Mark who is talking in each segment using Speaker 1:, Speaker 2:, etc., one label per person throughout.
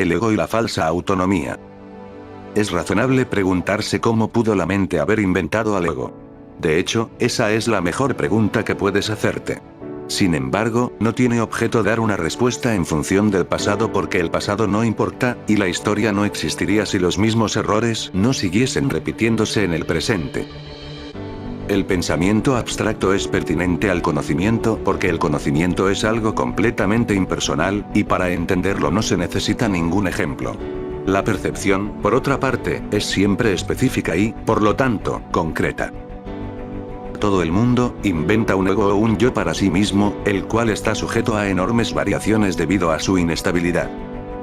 Speaker 1: el ego y la falsa autonomía. Es razonable preguntarse cómo pudo la mente haber inventado al ego. De hecho, esa es la mejor pregunta que puedes hacerte. Sin embargo, no tiene objeto dar una respuesta en función del pasado porque el pasado no importa, y la historia no existiría si los mismos errores no siguiesen repitiéndose en el presente. El pensamiento abstracto es pertinente al conocimiento porque el conocimiento es algo completamente impersonal, y para entenderlo no se necesita ningún ejemplo. La percepción, por otra parte, es siempre específica y, por lo tanto, concreta. Todo el mundo inventa un ego o un yo para sí mismo, el cual está sujeto a enormes variaciones debido a su inestabilidad.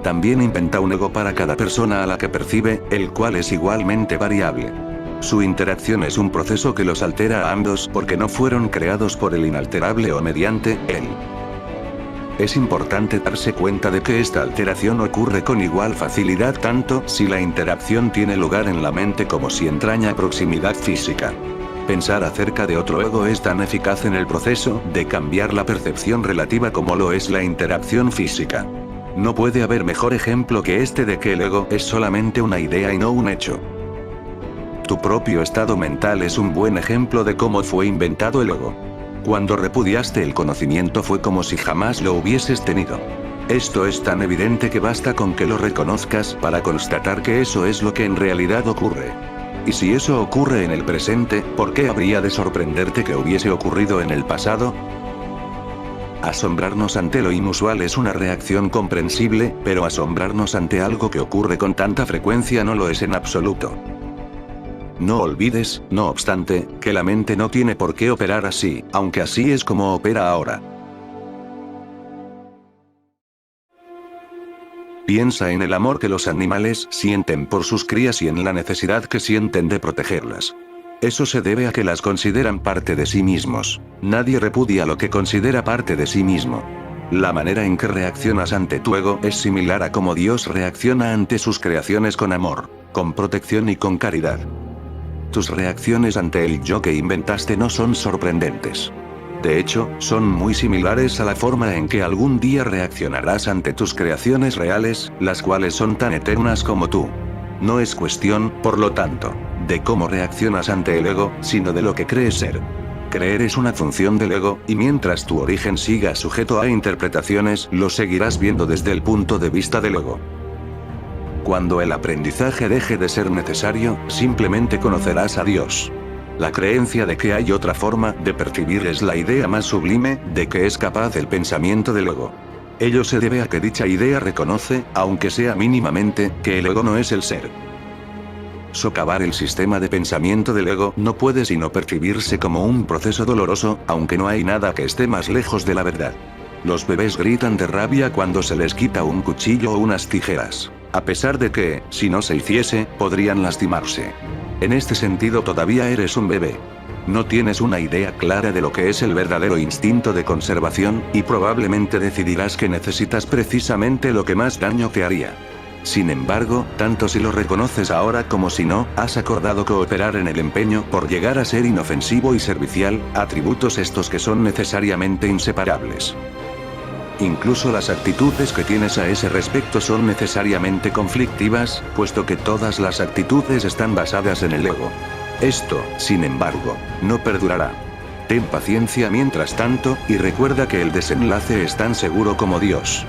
Speaker 1: También inventa un ego para cada persona a la que percibe, el cual es igualmente variable. Su interacción es un proceso que los altera a ambos porque no fueron creados por el inalterable o mediante él. Es importante darse cuenta de que esta alteración ocurre con igual facilidad tanto si la interacción tiene lugar en la mente como si entraña proximidad física. Pensar acerca de otro ego es tan eficaz en el proceso de cambiar la percepción relativa como lo es la interacción física. No puede haber mejor ejemplo que este de que el ego es solamente una idea y no un hecho. Tu propio estado mental es un buen ejemplo de cómo fue inventado el ego. Cuando repudiaste el conocimiento fue como si jamás lo hubieses tenido. Esto es tan evidente que basta con que lo reconozcas para constatar que eso es lo que en realidad ocurre. Y si eso ocurre en el presente, ¿por qué habría de sorprenderte que hubiese ocurrido en el pasado? Asombrarnos ante lo inusual es una reacción comprensible, pero asombrarnos ante algo que ocurre con tanta frecuencia no lo es en absoluto. No olvides, no obstante, que la mente no tiene por qué operar así, aunque así es como opera ahora. Piensa en el amor que los animales sienten por sus crías y en la necesidad que sienten de protegerlas. Eso se debe a que las consideran parte de sí mismos. Nadie repudia lo que considera parte de sí mismo. La manera en que reaccionas ante tu ego es similar a cómo Dios reacciona ante sus creaciones con amor, con protección y con caridad. Tus reacciones ante el yo que inventaste no son sorprendentes. De hecho, son muy similares a la forma en que algún día reaccionarás ante tus creaciones reales, las cuales son tan eternas como tú. No es cuestión, por lo tanto, de cómo reaccionas ante el ego, sino de lo que crees ser. Creer es una función del ego, y mientras tu origen siga sujeto a interpretaciones, lo seguirás viendo desde el punto de vista del ego. Cuando el aprendizaje deje de ser necesario, simplemente conocerás a Dios. La creencia de que hay otra forma de percibir es la idea más sublime de que es capaz el pensamiento del ego. Ello se debe a que dicha idea reconoce, aunque sea mínimamente, que el ego no es el ser. Socavar el sistema de pensamiento del ego no puede sino percibirse como un proceso doloroso, aunque no hay nada que esté más lejos de la verdad. Los bebés gritan de rabia cuando se les quita un cuchillo o unas tijeras, a pesar de que, si no se hiciese, podrían lastimarse. En este sentido todavía eres un bebé. No tienes una idea clara de lo que es el verdadero instinto de conservación, y probablemente decidirás que necesitas precisamente lo que más daño te haría. Sin embargo, tanto si lo reconoces ahora como si no, has acordado cooperar en el empeño por llegar a ser inofensivo y servicial, atributos estos que son necesariamente inseparables. Incluso las actitudes que tienes a ese respecto son necesariamente conflictivas, puesto que todas las actitudes están basadas en el ego. Esto, sin embargo, no perdurará. Ten paciencia mientras tanto, y recuerda que el desenlace es tan seguro como Dios.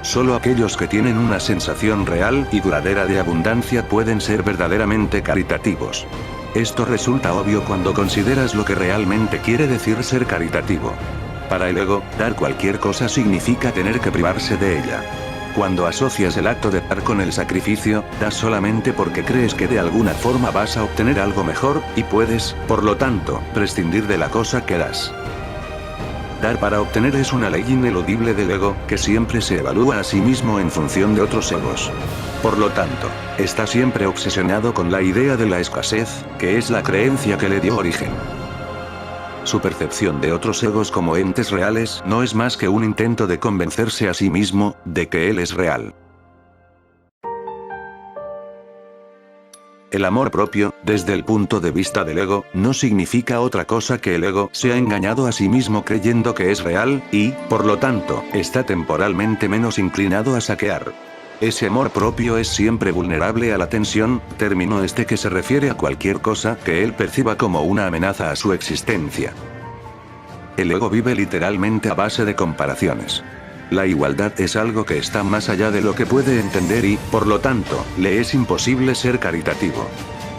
Speaker 1: Solo aquellos que tienen una sensación real y duradera de abundancia pueden ser verdaderamente caritativos. Esto resulta obvio cuando consideras lo que realmente quiere decir ser caritativo. Para el ego, dar cualquier cosa significa tener que privarse de ella. Cuando asocias el acto de dar con el sacrificio, das solamente porque crees que de alguna forma vas a obtener algo mejor, y puedes, por lo tanto, prescindir de la cosa que das. Dar para obtener es una ley ineludible del ego, que siempre se evalúa a sí mismo en función de otros egos. Por lo tanto, está siempre obsesionado con la idea de la escasez, que es la creencia que le dio origen. Su percepción de otros egos como entes reales no es más que un intento de convencerse a sí mismo de que él es real. El amor propio, desde el punto de vista del ego, no significa otra cosa que el ego se ha engañado a sí mismo creyendo que es real, y, por lo tanto, está temporalmente menos inclinado a saquear. Ese amor propio es siempre vulnerable a la tensión, término este que se refiere a cualquier cosa que él perciba como una amenaza a su existencia. El ego vive literalmente a base de comparaciones. La igualdad es algo que está más allá de lo que puede entender y, por lo tanto, le es imposible ser caritativo.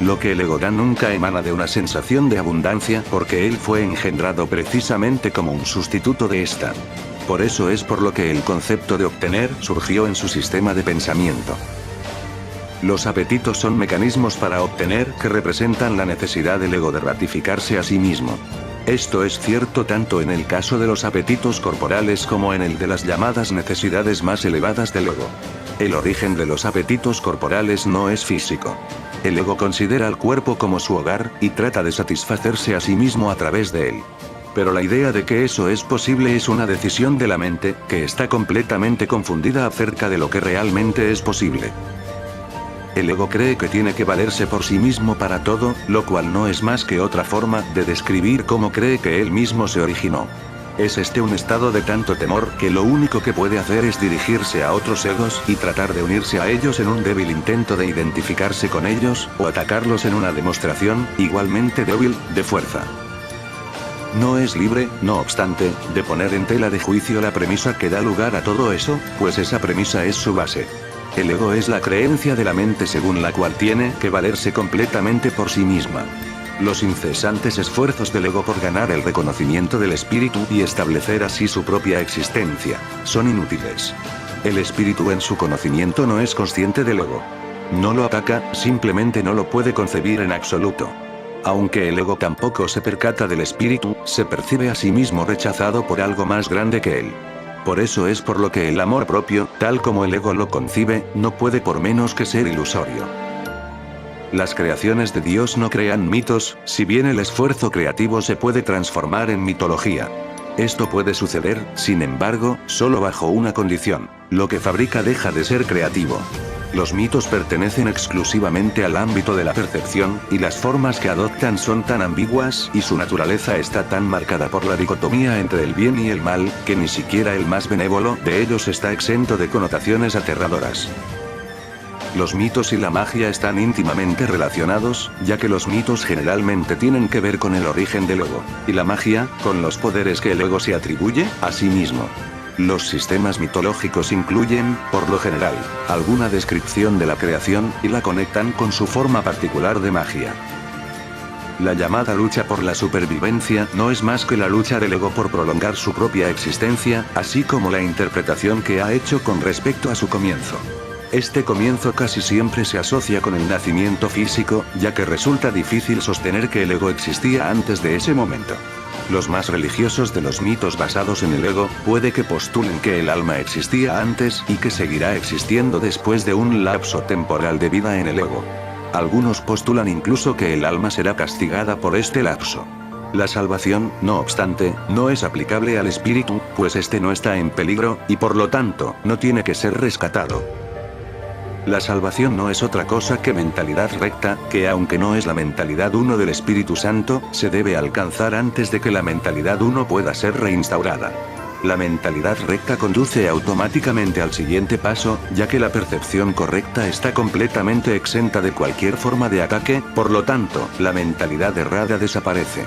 Speaker 1: Lo que el ego da nunca emana de una sensación de abundancia porque él fue engendrado precisamente como un sustituto de esta. Por eso es por lo que el concepto de obtener surgió en su sistema de pensamiento. Los apetitos son mecanismos para obtener que representan la necesidad del ego de ratificarse a sí mismo. Esto es cierto tanto en el caso de los apetitos corporales como en el de las llamadas necesidades más elevadas del ego. El origen de los apetitos corporales no es físico. El ego considera al cuerpo como su hogar, y trata de satisfacerse a sí mismo a través de él. Pero la idea de que eso es posible es una decisión de la mente, que está completamente confundida acerca de lo que realmente es posible. El ego cree que tiene que valerse por sí mismo para todo, lo cual no es más que otra forma de describir cómo cree que él mismo se originó. Es este un estado de tanto temor que lo único que puede hacer es dirigirse a otros egos y tratar de unirse a ellos en un débil intento de identificarse con ellos, o atacarlos en una demostración, igualmente débil, de fuerza. No es libre, no obstante, de poner en tela de juicio la premisa que da lugar a todo eso, pues esa premisa es su base. El ego es la creencia de la mente según la cual tiene que valerse completamente por sí misma. Los incesantes esfuerzos del ego por ganar el reconocimiento del espíritu y establecer así su propia existencia, son inútiles. El espíritu en su conocimiento no es consciente del ego. No lo ataca, simplemente no lo puede concebir en absoluto. Aunque el ego tampoco se percata del espíritu, se percibe a sí mismo rechazado por algo más grande que él. Por eso es por lo que el amor propio, tal como el ego lo concibe, no puede por menos que ser ilusorio. Las creaciones de Dios no crean mitos, si bien el esfuerzo creativo se puede transformar en mitología. Esto puede suceder, sin embargo, solo bajo una condición: lo que fabrica deja de ser creativo. Los mitos pertenecen exclusivamente al ámbito de la percepción, y las formas que adoptan son tan ambiguas y su naturaleza está tan marcada por la dicotomía entre el bien y el mal, que ni siquiera el más benévolo de ellos está exento de connotaciones aterradoras. Los mitos y la magia están íntimamente relacionados, ya que los mitos generalmente tienen que ver con el origen del ego, y la magia, con los poderes que el ego se atribuye a sí mismo. Los sistemas mitológicos incluyen, por lo general, alguna descripción de la creación, y la conectan con su forma particular de magia. La llamada lucha por la supervivencia no es más que la lucha del ego por prolongar su propia existencia, así como la interpretación que ha hecho con respecto a su comienzo. Este comienzo casi siempre se asocia con el nacimiento físico, ya que resulta difícil sostener que el ego existía antes de ese momento. Los más religiosos de los mitos basados en el ego, puede que postulen que el alma existía antes y que seguirá existiendo después de un lapso temporal de vida en el ego. Algunos postulan incluso que el alma será castigada por este lapso. La salvación, no obstante, no es aplicable al espíritu, pues este no está en peligro, y por lo tanto, no tiene que ser rescatado. La salvación no es otra cosa que mentalidad recta, que aunque no es la mentalidad uno del Espíritu Santo, se debe alcanzar antes de que la mentalidad uno pueda ser reinstaurada. La mentalidad recta conduce automáticamente al siguiente paso, ya que la percepción correcta está completamente exenta de cualquier forma de ataque, por lo tanto, la mentalidad errada desaparece.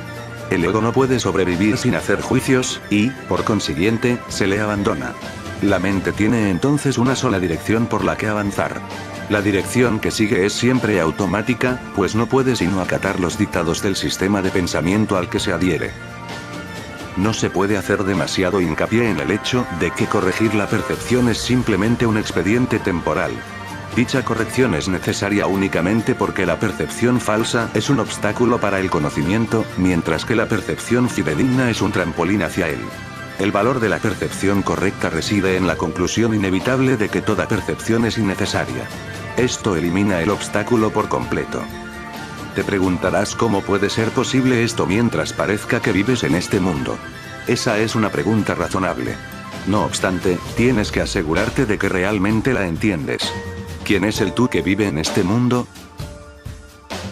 Speaker 1: El ego no puede sobrevivir sin hacer juicios, y, por consiguiente, se le abandona. La mente tiene entonces una sola dirección por la que avanzar. La dirección que sigue es siempre automática, pues no puede sino acatar los dictados del sistema de pensamiento al que se adhiere. No se puede hacer demasiado hincapié en el hecho de que corregir la percepción es simplemente un expediente temporal. Dicha corrección es necesaria únicamente porque la percepción falsa es un obstáculo para el conocimiento, mientras que la percepción fidedigna es un trampolín hacia él. El valor de la percepción correcta reside en la conclusión inevitable de que toda percepción es innecesaria. Esto elimina el obstáculo por completo. Te preguntarás cómo puede ser posible esto mientras parezca que vives en este mundo. Esa es una pregunta razonable. No obstante, tienes que asegurarte de que realmente la entiendes. ¿Quién es el tú que vive en este mundo?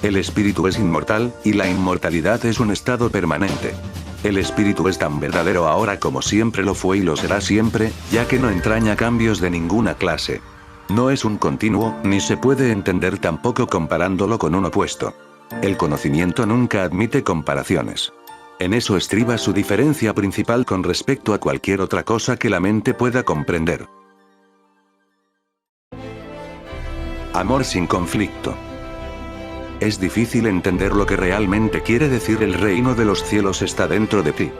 Speaker 1: El espíritu es inmortal, y la inmortalidad es un estado permanente. El espíritu es tan verdadero ahora como siempre lo fue y lo será siempre, ya que no entraña cambios de ninguna clase. No es un continuo, ni se puede entender tampoco comparándolo con un opuesto. El conocimiento nunca admite comparaciones. En eso estriba su diferencia principal con respecto a cualquier otra cosa que la mente pueda comprender. Amor sin conflicto. Es difícil entender lo que realmente quiere decir el reino de los cielos está dentro de ti.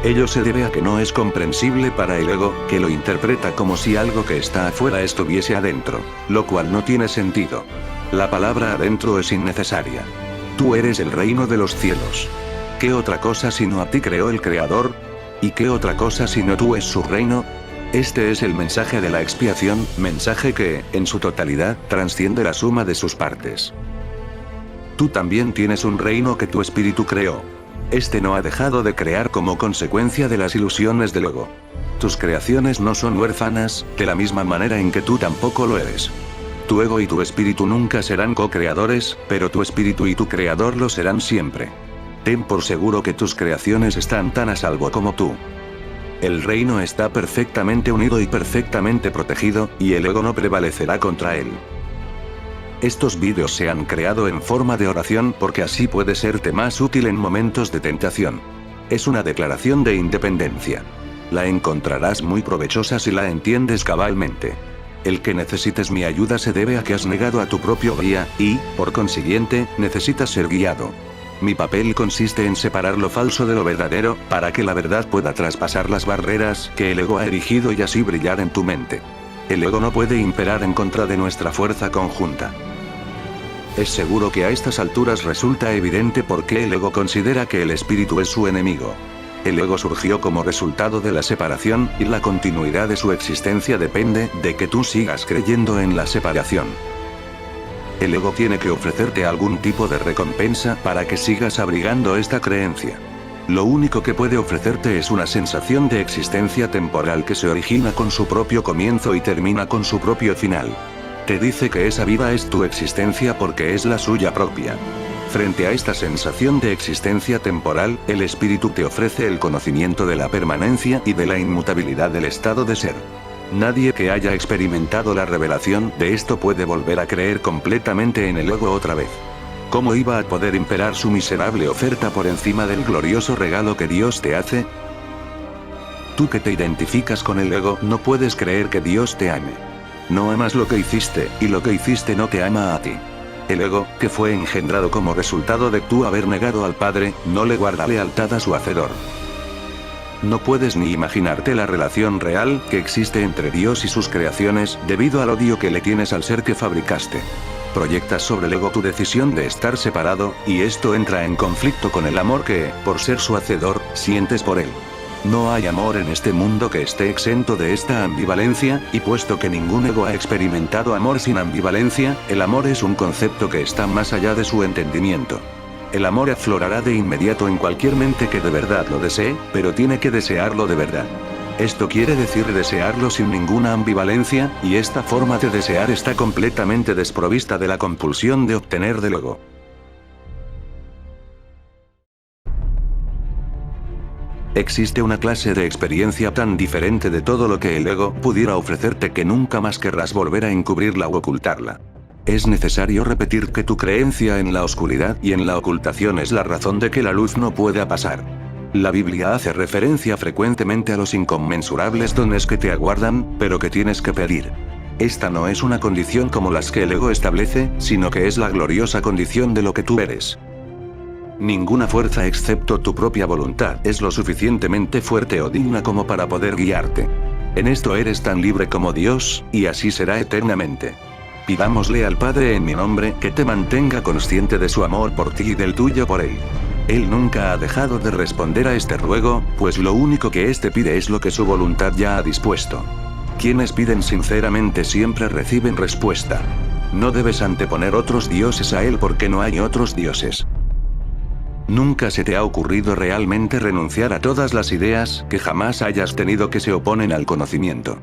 Speaker 1: Ello se debe a que no es comprensible para el ego, que lo interpreta como si algo que está afuera estuviese adentro, lo cual no tiene sentido. La palabra adentro es innecesaria. Tú eres el reino de los cielos. ¿Qué otra cosa sino a ti creó el Creador? ¿Y qué otra cosa sino tú es su reino? Este es el mensaje de la expiación, mensaje que, en su totalidad, trasciende la suma de sus partes. Tú también tienes un reino que tu espíritu creó. Este no ha dejado de crear como consecuencia de las ilusiones del ego. Tus creaciones no son huérfanas, de la misma manera en que tú tampoco lo eres. Tu ego y tu espíritu nunca serán co-creadores, pero tu espíritu y tu creador lo serán siempre. Ten por seguro que tus creaciones están tan a salvo como tú. El reino está perfectamente unido y perfectamente protegido, y el ego no prevalecerá contra él. Estos vídeos se han creado en forma de oración porque así puede serte más útil en momentos de tentación. Es una declaración de independencia. La encontrarás muy provechosa si la entiendes cabalmente. El que necesites mi ayuda se debe a que has negado a tu propio guía, y, por consiguiente, necesitas ser guiado. Mi papel consiste en separar lo falso de lo verdadero, para que la verdad pueda traspasar las barreras que el ego ha erigido y así brillar en tu mente. El ego no puede imperar en contra de nuestra fuerza conjunta. Es seguro que a estas alturas resulta evidente por qué el ego considera que el espíritu es su enemigo. El ego surgió como resultado de la separación, y la continuidad de su existencia depende de que tú sigas creyendo en la separación. El ego tiene que ofrecerte algún tipo de recompensa para que sigas abrigando esta creencia. Lo único que puede ofrecerte es una sensación de existencia temporal que se origina con su propio comienzo y termina con su propio final. Te dice que esa vida es tu existencia porque es la suya propia. Frente a esta sensación de existencia temporal, el espíritu te ofrece el conocimiento de la permanencia y de la inmutabilidad del estado de ser. Nadie que haya experimentado la revelación de esto puede volver a creer completamente en el ego otra vez. ¿Cómo iba a poder imperar su miserable oferta por encima del glorioso regalo que Dios te hace? Tú que te identificas con el ego no puedes creer que Dios te ame. No amas lo que hiciste, y lo que hiciste no te ama a ti. El ego, que fue engendrado como resultado de tú haber negado al Padre, no le guarda lealtad a su Hacedor. No puedes ni imaginarte la relación real que existe entre Dios y sus creaciones, debido al odio que le tienes al ser que fabricaste. Proyectas sobre el ego tu decisión de estar separado, y esto entra en conflicto con el amor que, por ser su hacedor, sientes por él. No hay amor en este mundo que esté exento de esta ambivalencia, y puesto que ningún ego ha experimentado amor sin ambivalencia, el amor es un concepto que está más allá de su entendimiento. El amor aflorará de inmediato en cualquier mente que de verdad lo desee, pero tiene que desearlo de verdad. Esto quiere decir desearlo sin ninguna ambivalencia, y esta forma de desear está completamente desprovista de la compulsión de obtener del ego. Existe una clase de experiencia tan diferente de todo lo que el ego pudiera ofrecerte que nunca más querrás volver a encubrirla o ocultarla. Es necesario repetir que tu creencia en la oscuridad y en la ocultación es la razón de que la luz no pueda pasar. La Biblia hace referencia frecuentemente a los inconmensurables dones que te aguardan, pero que tienes que pedir. Esta no es una condición como las que el ego establece, sino que es la gloriosa condición de lo que tú eres. Ninguna fuerza excepto tu propia voluntad es lo suficientemente fuerte o digna como para poder guiarte. En esto eres tan libre como Dios, y así será eternamente. Pidámosle al Padre en mi nombre que te mantenga consciente de su amor por ti y del tuyo por él. Él nunca ha dejado de responder a este ruego, pues lo único que éste pide es lo que su voluntad ya ha dispuesto. Quienes piden sinceramente siempre reciben respuesta. No debes anteponer otros dioses a él porque no hay otros dioses. Nunca se te ha ocurrido realmente renunciar a todas las ideas que jamás hayas tenido que se oponen al conocimiento.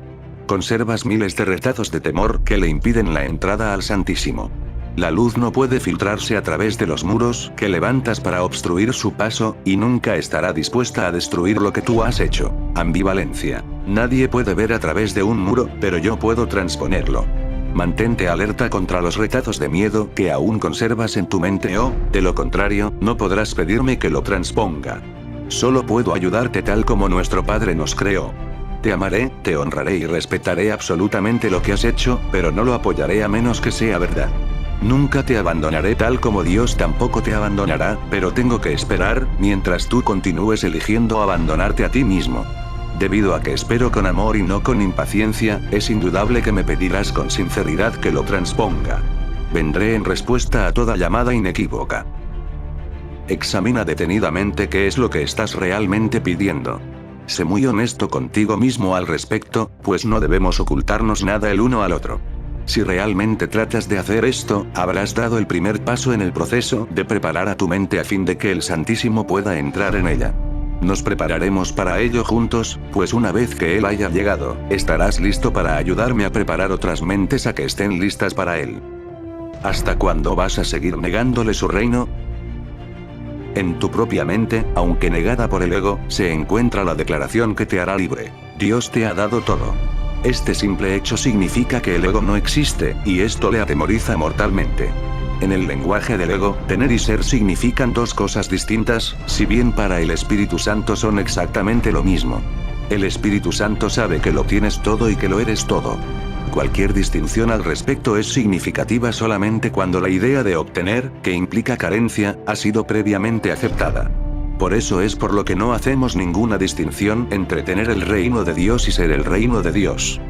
Speaker 1: Conservas miles de retazos de temor que le impiden la entrada al Santísimo. La luz no puede filtrarse a través de los muros que levantas para obstruir su paso, y nunca estará dispuesta a destruir lo que tú has hecho. Ambivalencia. Nadie puede ver a través de un muro, pero yo puedo transponerlo. Mantente alerta contra los retazos de miedo que aún conservas en tu mente o, de lo contrario, no podrás pedirme que lo transponga. Solo puedo ayudarte tal como nuestro Padre nos creó. Te amaré, te honraré y respetaré absolutamente lo que has hecho, pero no lo apoyaré a menos que sea verdad. Nunca te abandonaré tal como Dios tampoco te abandonará, pero tengo que esperar, mientras tú continúes eligiendo abandonarte a ti mismo. Debido a que espero con amor y no con impaciencia, es indudable que me pedirás con sinceridad que lo transponga. Vendré en respuesta a toda llamada inequívoca. Examina detenidamente qué es lo que estás realmente pidiendo. Sé muy honesto contigo mismo al respecto, pues no debemos ocultarnos nada el uno al otro. Si realmente tratas de hacer esto, habrás dado el primer paso en el proceso de preparar a tu mente a fin de que el Santísimo pueda entrar en ella. Nos prepararemos para ello juntos, pues una vez que Él haya llegado, estarás listo para ayudarme a preparar otras mentes a que estén listas para Él. ¿Hasta cuándo vas a seguir negándole su reino? En tu propia mente, aunque negada por el ego, se encuentra la declaración que te hará libre. Dios te ha dado todo. Este simple hecho significa que el ego no existe, y esto le atemoriza mortalmente. En el lenguaje del ego, tener y ser significan dos cosas distintas, si bien para el Espíritu Santo son exactamente lo mismo. El Espíritu Santo sabe que lo tienes todo y que lo eres todo. Cualquier distinción al respecto es significativa solamente cuando la idea de obtener, que implica carencia, ha sido previamente aceptada. Por eso es por lo que no hacemos ninguna distinción entre tener el reino de Dios y ser el reino de Dios.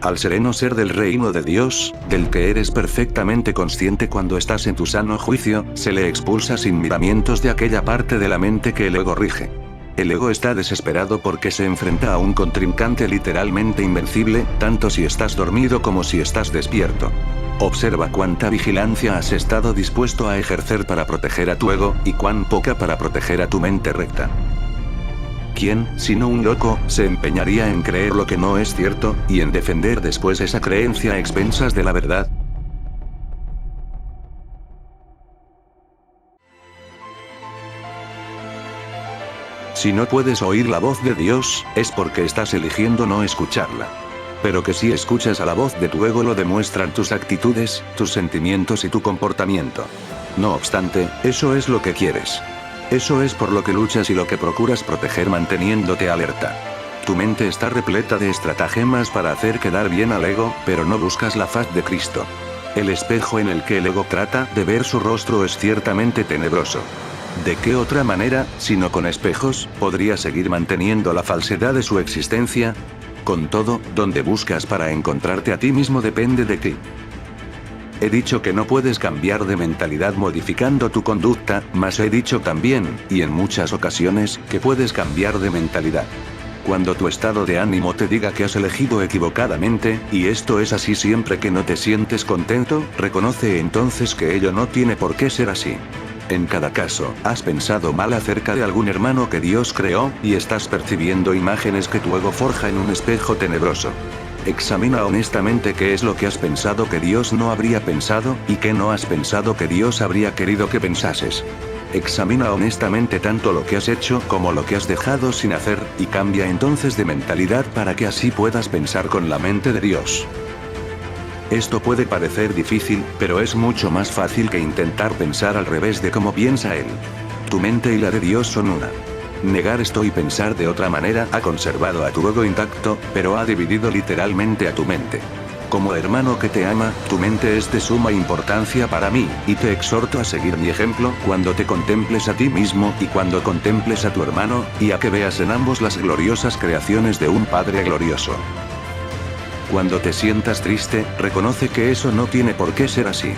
Speaker 1: Al sereno ser del reino de Dios, del que eres perfectamente consciente cuando estás en tu sano juicio, se le expulsa sin miramientos de aquella parte de la mente que el ego rige. El ego está desesperado porque se enfrenta a un contrincante literalmente invencible, tanto si estás dormido como si estás despierto. Observa cuánta vigilancia has estado dispuesto a ejercer para proteger a tu ego, y cuán poca para proteger a tu mente recta. ¿Quién, sino un loco, se empeñaría en creer lo que no es cierto, y en defender después esa creencia a expensas de la verdad? Si no puedes oír la voz de Dios, es porque estás eligiendo no escucharla. Pero que si escuchas a la voz de tu ego lo demuestran tus actitudes, tus sentimientos y tu comportamiento. No obstante, eso es lo que quieres. Eso es por lo que luchas y lo que procuras proteger manteniéndote alerta. Tu mente está repleta de estratagemas para hacer quedar bien al ego, pero no buscas la faz de Cristo. El espejo en el que el ego trata de ver su rostro es ciertamente tenebroso. ¿De qué otra manera, sino con espejos, podría seguir manteniendo la falsedad de su existencia? Con todo, donde buscas para encontrarte a ti mismo depende de ti. He dicho que no puedes cambiar de mentalidad modificando tu conducta, mas he dicho también, y en muchas ocasiones, que puedes cambiar de mentalidad. Cuando tu estado de ánimo te diga que has elegido equivocadamente, y esto es así siempre que no te sientes contento, reconoce entonces que ello no tiene por qué ser así. En cada caso, has pensado mal acerca de algún hermano que Dios creó, y estás percibiendo imágenes que tu ego forja en un espejo tenebroso. Examina honestamente qué es lo que has pensado que Dios no habría pensado, y qué no has pensado que Dios habría querido que pensases. Examina honestamente tanto lo que has hecho como lo que has dejado sin hacer, y cambia entonces de mentalidad para que así puedas pensar con la mente de Dios. Esto puede parecer difícil, pero es mucho más fácil que intentar pensar al revés de cómo piensa Él. Tu mente y la de Dios son una. Negar esto y pensar de otra manera ha conservado a tu ego intacto, pero ha dividido literalmente a tu mente. Como hermano que te ama, tu mente es de suma importancia para mí, y te exhorto a seguir mi ejemplo cuando te contemples a ti mismo y cuando contemples a tu hermano, y a que veas en ambos las gloriosas creaciones de un Padre glorioso. Cuando te sientas triste, reconoce que eso no tiene por qué ser así.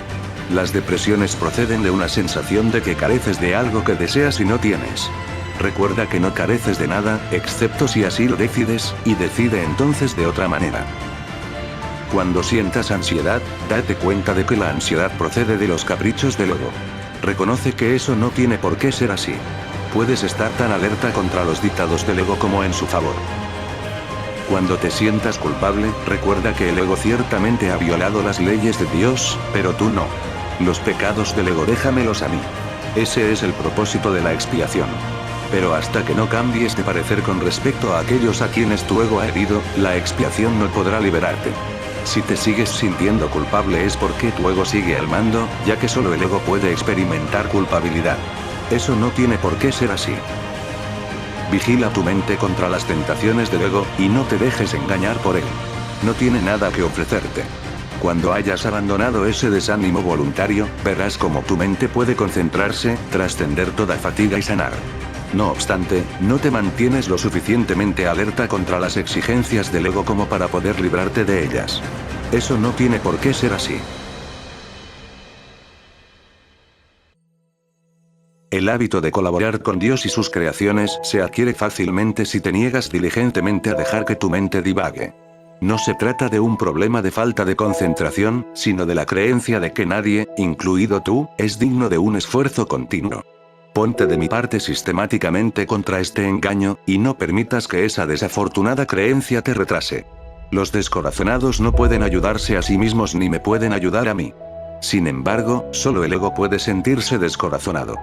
Speaker 1: Las depresiones proceden de una sensación de que careces de algo que deseas y no tienes. Recuerda que no careces de nada, excepto si así lo decides, y decide entonces de otra manera. Cuando sientas ansiedad, date cuenta de que la ansiedad procede de los caprichos del ego. Reconoce que eso no tiene por qué ser así. Puedes estar tan alerta contra los dictados del ego como en su favor. Cuando te sientas culpable, recuerda que el ego ciertamente ha violado las leyes de Dios, pero tú no. Los pecados del ego déjamelos a mí. Ese es el propósito de la expiación. Pero hasta que no cambies de parecer con respecto a aquellos a quienes tu ego ha herido, la expiación no podrá liberarte. Si te sigues sintiendo culpable es porque tu ego sigue al mando, ya que solo el ego puede experimentar culpabilidad. Eso no tiene por qué ser así. Vigila tu mente contra las tentaciones del ego, y no te dejes engañar por él. No tiene nada que ofrecerte. Cuando hayas abandonado ese desánimo voluntario, verás cómo tu mente puede concentrarse, trascender toda fatiga y sanar. No obstante, no te mantienes lo suficientemente alerta contra las exigencias del ego como para poder librarte de ellas. Eso no tiene por qué ser así. El hábito de colaborar con Dios y sus creaciones se adquiere fácilmente si te niegas diligentemente a dejar que tu mente divague. No se trata de un problema de falta de concentración, sino de la creencia de que nadie, incluido tú, es digno de un esfuerzo continuo. Ponte de mi parte sistemáticamente contra este engaño, y no permitas que esa desafortunada creencia te retrase. Los descorazonados no pueden ayudarse a sí mismos ni me pueden ayudar a mí. Sin embargo, solo el ego puede sentirse descorazonado.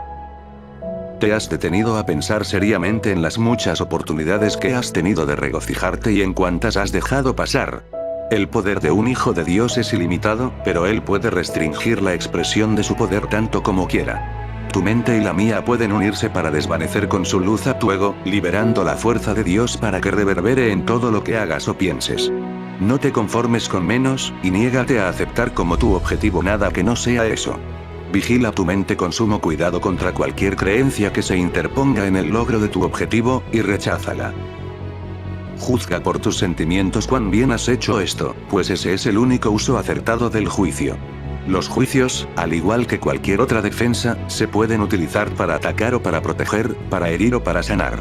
Speaker 1: ¿Te has detenido a pensar seriamente en las muchas oportunidades que has tenido de regocijarte y en cuántas has dejado pasar? El poder de un hijo de Dios es ilimitado, pero él puede restringir la expresión de su poder tanto como quiera. Tu mente y la mía pueden unirse para desvanecer con su luz a tu ego, liberando la fuerza de Dios para que reverbere en todo lo que hagas o pienses. No te conformes con menos, y niégate a aceptar como tu objetivo nada que no sea eso. Vigila tu mente con sumo cuidado contra cualquier creencia que se interponga en el logro de tu objetivo, y recházala. Juzga por tus sentimientos cuán bien has hecho esto, pues ese es el único uso acertado del juicio. Los juicios, al igual que cualquier otra defensa, se pueden utilizar para atacar o para proteger, para herir o para sanar.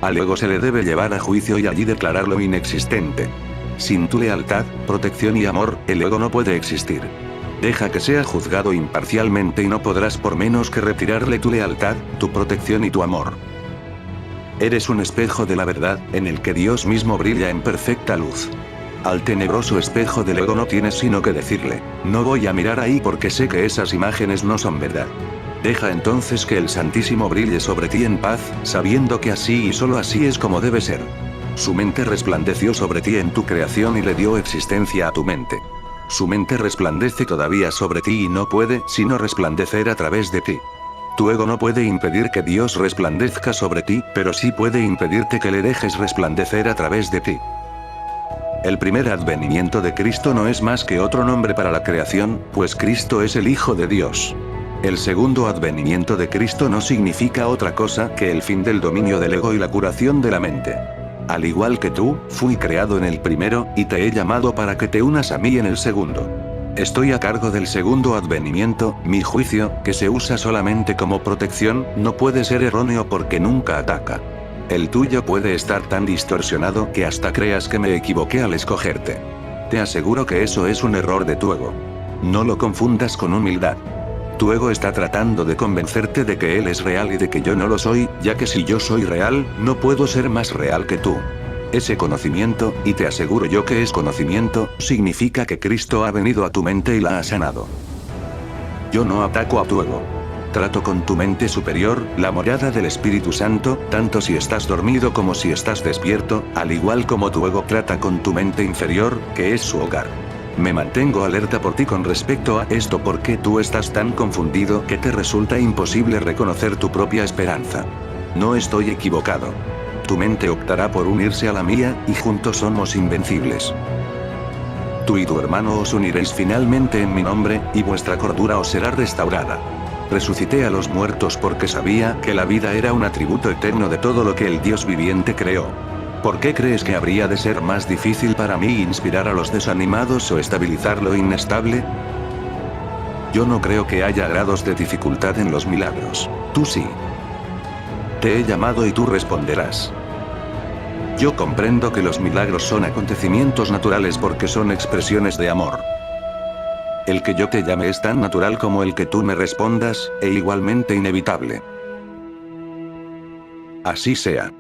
Speaker 1: Al ego se le debe llevar a juicio y allí declararlo inexistente. Sin tu lealtad, protección y amor, el ego no puede existir. Deja que sea juzgado imparcialmente y no podrás por menos que retirarle tu lealtad, tu protección y tu amor. Eres un espejo de la verdad, en el que Dios mismo brilla en perfecta luz. Al tenebroso espejo del ego no tienes sino que decirle, no voy a mirar ahí porque sé que esas imágenes no son verdad. Deja entonces que el Santísimo brille sobre ti en paz, sabiendo que así y solo así es como debe ser. Su mente resplandeció sobre ti en tu creación y le dio existencia a tu mente. Su mente resplandece todavía sobre ti y no puede sino resplandecer a través de ti. Tu ego no puede impedir que Dios resplandezca sobre ti, pero sí puede impedirte que le dejes resplandecer a través de ti. El primer advenimiento de Cristo no es más que otro nombre para la creación, pues Cristo es el Hijo de Dios. El segundo advenimiento de Cristo no significa otra cosa que el fin del dominio del ego y la curación de la mente. Al igual que tú, fui creado en el primero, y te he llamado para que te unas a mí en el segundo. Estoy a cargo del segundo advenimiento, mi juicio, que se usa solamente como protección, no puede ser erróneo porque nunca ataca. El tuyo puede estar tan distorsionado que hasta creas que me equivoqué al escogerte. Te aseguro que eso es un error de tu ego. No lo confundas con humildad. Tu ego está tratando de convencerte de que él es real y de que yo no lo soy, ya que si yo soy real, no puedo ser más real que tú. Ese conocimiento, y te aseguro yo que es conocimiento, significa que Cristo ha venido a tu mente y la ha sanado. Yo no ataco a tu ego. Trato con tu mente superior, la morada del Espíritu Santo, tanto si estás dormido como si estás despierto, al igual como tu ego trata con tu mente inferior, que es su hogar. Me mantengo alerta por ti con respecto a esto porque tú estás tan confundido que te resulta imposible reconocer tu propia esperanza. No estoy equivocado. Tu mente optará por unirse a la mía, y juntos somos invencibles. Tú y tu hermano os uniréis finalmente en mi nombre, y vuestra cordura os será restaurada. Resucité a los muertos porque sabía que la vida era un atributo eterno de todo lo que el Dios viviente creó. ¿Por qué crees que habría de ser más difícil para mí inspirar a los desanimados o estabilizar lo inestable? Yo no creo que haya grados de dificultad en los milagros. Tú sí. Te he llamado y tú responderás. Yo comprendo que los milagros son acontecimientos naturales porque son expresiones de amor. El que yo te llame es tan natural como el que tú me respondas, e igualmente inevitable. Así sea.